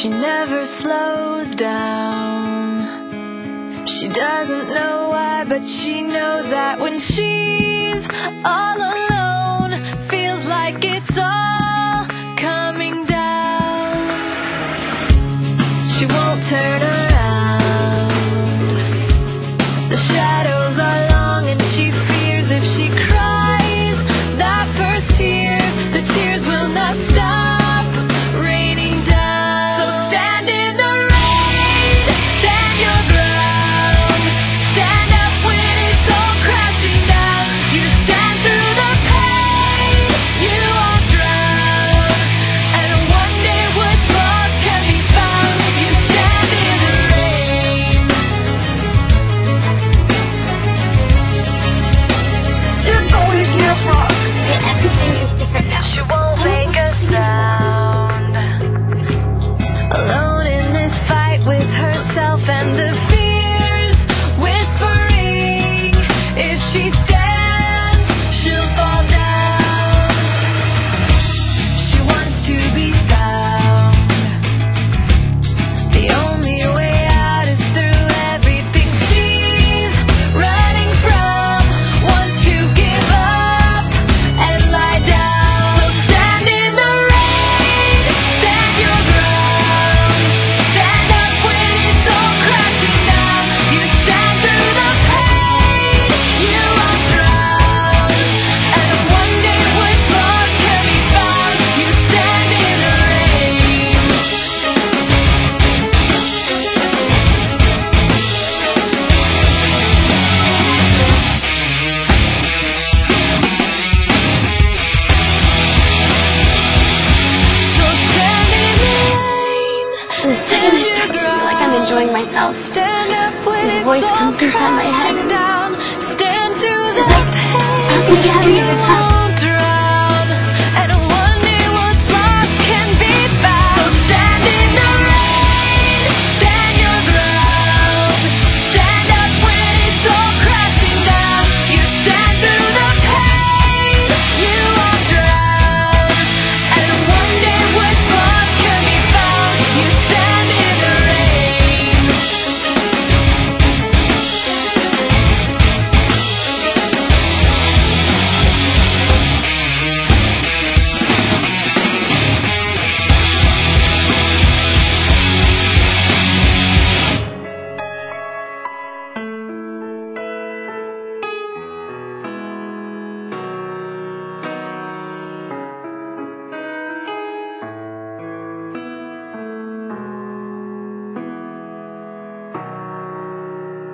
She never slows down. She doesn't know why, but she knows that when she's all alone, feels like it's all coming down. She won't turn around. The shadows are long and she fears if she cries that first tear, the tears will not stop raining down. So stand in the rain, stand your ground, stand up when it's all crashing down. You stand through the pain, you won't drown, and one day what's lost can be found. You stand in the rain. You're going to get rock. Everything is different now. She won't make a sound, alone in this fight with herself and the fears whispering. If she stands, she'll fall down. She wants to be found. The only way out is through everything she's running from. Wants to give up and lie down. So stand in the rain, stand your ground, stand up when it's all crashing down. You stand through the pain, you won't drown, and one day what's lost can be found. You stand in the rain. So stand in the rain, The second I start to feel like I'm enjoying myself, stand up when This it's voice all comes inside my head. crashing down. Stand through the It's like, pain. I'm gonna be having a good time.